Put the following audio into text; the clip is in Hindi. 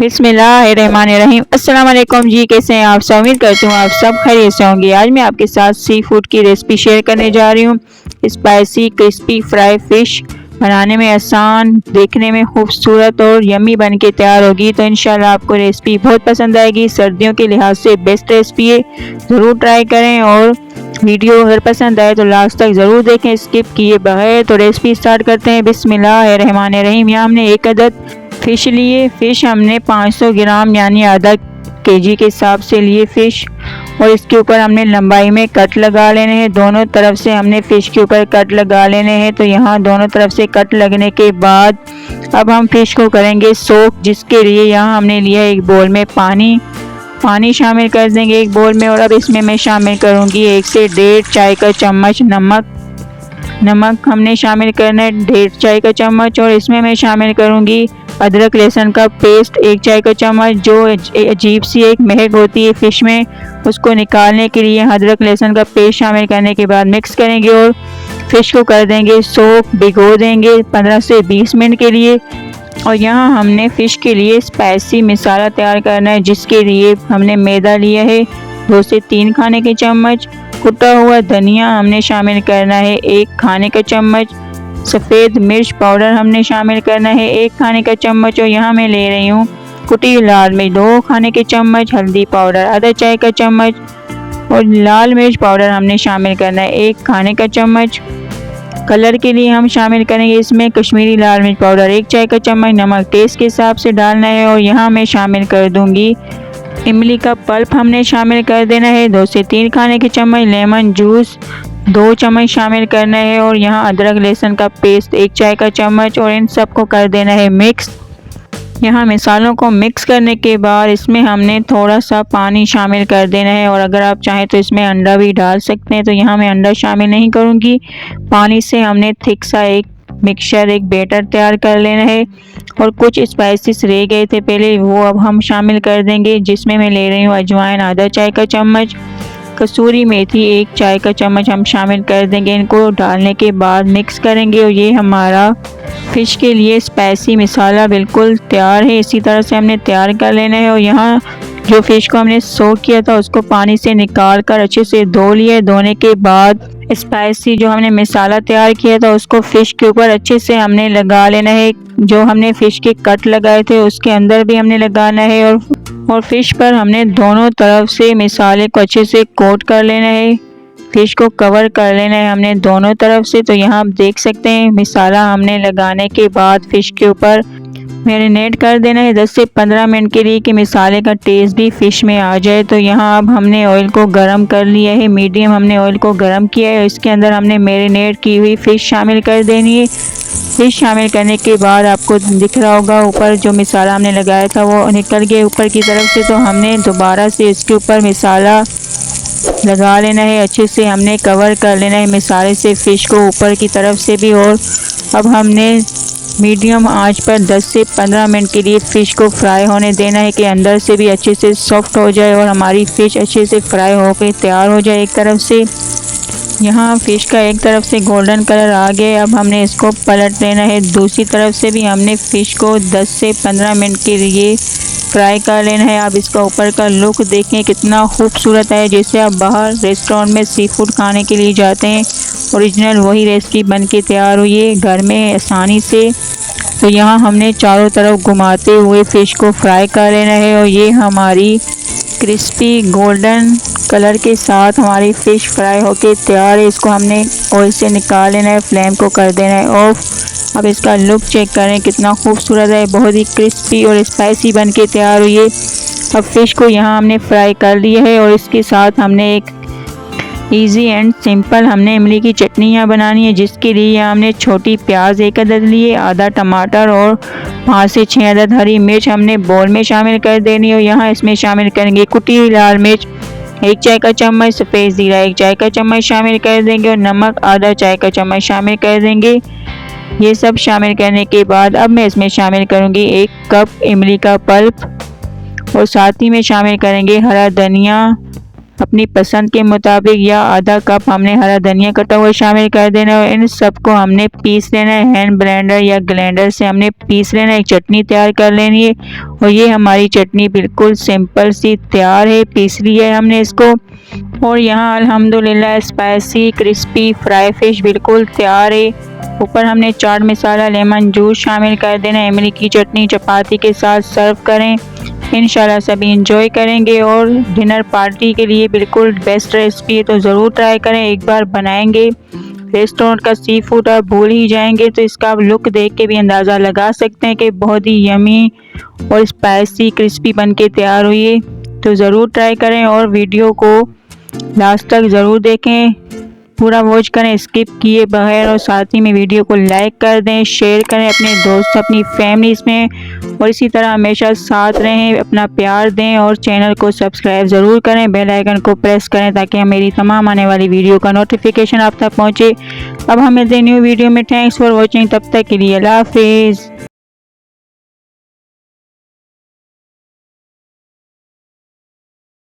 बिस्मिल्लाहिर्रहमानिर्रहीम। अस्सलाम वालेकुम जी, कैसे हैं आप सब? उम्मीद करती हूँ आप सब खैरियत से होंगे। आज मैं आपके साथ सी फूड की रेसिपी शेयर करने जा रही हूँ। स्पाइसी क्रिस्पी फ्राई फिश बनाने में आसान, देखने में खूबसूरत और यम्मी बन के तैयार होगी। तो इंशाल्लाह आपको रेसिपी बहुत पसंद आएगी। सर्दियों के लिहाज से बेस्ट रेसिपी है, ज़रूर ट्राई करें। और वीडियो अगर पसंद आए तो लास्ट तक ज़रूर देखें, स्किप किए बगैर। तो रेसिपी स्टार्ट करते हैं। बिस्मिल्लाहिर्रहमानिर्रहीम। यहाँ हमने एक अदद फ़िश लिए। फ़िश हमने 500 ग्राम यानी आधा केजी के हिसाब से लिए फ़िश। और इसके ऊपर हमने लंबाई में कट लगा लेने हैं। दोनों तरफ से हमने फ़िश के ऊपर कट लगा लेने हैं। तो यहाँ दोनों तरफ से कट लगने के बाद अब हम फ़िश को करेंगे सोक, जिसके लिए यहाँ हमने लिया एक बोल में पानी शामिल कर देंगे एक बोल में। और अब इसमें मैं शामिल करूँगी 1 से 1.5 चाय का चम्मच नमक हमने शामिल करना है 1.5 चाय का चम्मच। और इसमें मैं शामिल करूँगी अदरक लहसुन का पेस्ट 1 चाय का चम्मच। जो अजीब सी एक महक होती है फ़िश में, उसको निकालने के लिए अदरक लहसुन का पेस्ट शामिल करने के बाद मिक्स करेंगे और फ़िश को कर देंगे सोक, भिगो देंगे 15 से 20 मिनट के लिए। और यहाँ हमने फ़िश के लिए स्पाइसी मसाला तैयार करना है, जिसके लिए हमने मैदा लिया है 2 से 3 खाने के चम्मच। कुटा हुआ धनिया हमने शामिल करना है 1 खाने का चम्मच। सफ़ेद मिर्च पाउडर हमने शामिल करना है 1 खाने का चम्मच। और यहाँ मैं ले रही हूँ कुटी लाल मिर्च 2 खाने के चम्मच। हल्दी पाउडर आधा चाय का चम्मच। और लाल मिर्च पाउडर हमने शामिल करना है 1 खाने का चम्मच। कलर के लिए हम शामिल करेंगे इसमें कश्मीरी लाल मिर्च पाउडर 1 चाय का चम्मच। नमक टेस्ट के हिसाब से डालना है। और यहाँ मैं शामिल कर दूँगी इमली का पल्प हमने शामिल कर देना है 2 से 3 खाने के चम्मच। लेमन जूस 2 चम्मच शामिल करना है। और यहाँ अदरक लहसुन का पेस्ट 1 चाय का चम्मच। और इन सब को कर देना है मिक्स। यहाँ मसालों को मिक्स करने के बाद इसमें हमने थोड़ा सा पानी शामिल कर देना है। और अगर आप चाहें तो इसमें अंडा भी डाल सकते हैं, तो यहाँ मैं अंडा शामिल नहीं करूँगी। पानी से हमने थिक सा एक मिक्सचर, एक बैटर तैयार कर लेना है। और कुछ स्पाइसेस रह गए थे पहले, वो अब हम शामिल कर देंगे, जिसमें मैं ले रही हूँ अजवाइन आधा चाय का चम्मच, कसूरी मेथी 1 चाय का चम्मच हम शामिल कर देंगे। इनको डालने के बाद मिक्स करेंगे और ये हमारा फ़िश के लिए स्पाइसी मसाला बिल्कुल तैयार है। इसी तरह से हमने तैयार कर लेना है। और यहाँ जो फ़िश को हमने सोक किया था उसको पानी से निकाल कर अच्छे से धो लिया। धोने के बाद स्पाइसी जो हमने मसाला तैयार किया था उसको फ़िश के ऊपर अच्छे से हमने लगा लेना है। जो हमने फ़िश के कट लगाए थे उसके अंदर भी हमने लगाना है। और फ़िश पर हमने दोनों तरफ से मसाले को अच्छे से कोट कर लेना है। फ़िश को कवर कर लेना है हमने दोनों तरफ से। तो यहाँ आप देख सकते हैं मसाला हमने लगाने के बाद फ़िश के ऊपर मैरिनेट कर देना है 10 से 15 मिनट के लिए, कि मसाले का टेस्ट भी फ़िश में आ जाए। तो यहाँ अब हमने ऑयल को गरम कर लिया है, मीडियम हमने ऑयल को गरम किया है। इसके अंदर हमने मैरिनेट की हुई फ़िश शामिल कर देनी है। फ़िश शामिल करने के बाद आपको दिख रहा होगा ऊपर जो मसाला हमने लगाया था वो निकल गया ऊपर की तरफ से। तो हमने दोबारा से इसके ऊपर मसाला लगा लेना है, अच्छे से हमने कवर कर लेना है मसाले से फ़िश को ऊपर की तरफ से भी। और अब हमने मीडियम आंच पर 10 से 15 मिनट के लिए फ़िश को फ्राई होने देना है, कि अंदर से भी अच्छे से सॉफ्ट हो जाए और हमारी फ़िश अच्छे से फ्राई होकर तैयार हो जाए एक तरफ से। यहाँ फ़िश का एक तरफ से गोल्डन कलर आ गया। अब हमने इसको पलट लेना है, दूसरी तरफ से भी हमने फ़िश को 10 से 15 मिनट के लिए फ्राई कर लेना है। आप इसका ऊपर का लुक देखें कितना खूबसूरत है, जैसे आप बाहर रेस्टोरेंट में सी फूड खाने के लिए जाते हैं। ओरिजिनल वही रेसिपी बन के तैयार हुई है घर में आसानी से। तो यहाँ हमने चारों तरफ घुमाते हुए फ़िश को फ्राई कर लेना है। और ये हमारी क्रिस्पी गोल्डन कलर के साथ हमारी फ़िश फ्राई होके तैयार है। इसको हमने ऑयल से निकाल लेना है, फ्लेम को कर देना है ऑफ। अब इसका लुक चेक करें कितना खूबसूरत है, बहुत ही क्रिस्पी और स्पाइसी बन के तैयार हुई है। अब फ़िश को यहाँ हमने फ्राई कर लिया है। और इसके साथ हमने एक इजी एंड सिंपल हमने इमली की चटनी यहाँ बनानी है, जिसके लिए यहाँ हमने छोटी प्याज 1 अदद लिए, आधा टमाटर और 5 से 6 अदद हरी मिर्च हमने बोल में शामिल कर देनी है। और यहाँ इसमें शामिल करेंगे कुटी हुई लाल मिर्च 1 चाय का चम्मच, सफ़ेद ज़ीरा 1 चाय का चम्मच शामिल कर देंगे। और नमक आधा चाय का चम्मच शामिल कर देंगे। ये सब शामिल करने के बाद अब मैं इसमें शामिल करूँगी 1 कप इमली का पल्प। और साथ ही में शामिल करेंगे हरा धनिया अपनी पसंद के मुताबिक, या आधा कप हमने हरा धनिया कटा हुआ शामिल कर देना है। इन सबको हमने पीस लेना है, हैंड ब्लेंडर या ग्राइंडर से हमने पीस लेना है, एक चटनी तैयार कर लेनी है। और ये हमारी चटनी बिल्कुल सिंपल सी तैयार है, पीस ली है हमने इसको। और यहाँ अल्हम्दुलिल्लाह स्पाइसी क्रिस्पी फ्राई फिश बिल्कुल तैयार है। ऊपर हमने चाट मसाला, लेमन जूस शामिल कर देना है। इमली की चटनी चपाती के साथ सर्व करें, इंशाल्लाह सभी इंजॉय करेंगे। और डिनर पार्टी के लिए बिल्कुल बेस्ट रेसिपी है, तो ज़रूर ट्राई करें, एक बार बनाएंगे। रेस्टोरेंट का सी फूड आप भूल ही जाएंगे। तो इसका आप लुक देख के भी अंदाज़ा लगा सकते हैं कि बहुत ही यमी और स्पाइसी क्रिस्पी बन के तैयार हुई है। तो ज़रूर ट्राई करें और वीडियो को लास्ट तक ज़रूर देखें, पूरा वॉच करें स्किप किए बगैर। और साथ ही में वीडियो को लाइक कर दें, शेयर करें अपने दोस्त, अपनी फैमिलीज़ में। और इसी तरह हमेशा साथ रहें, अपना प्यार दें और चैनल को सब्सक्राइब ज़रूर करें, बेल आइकन को प्रेस करें ताकि हम मेरी तमाम आने वाली वीडियो का नोटिफिकेशन आप तक पहुँचे। अब हम मिलते हैं न्यू वीडियो में। थैंक्स फॉर वॉचिंग, तब तक के लिए अल्लाह हाफिज़।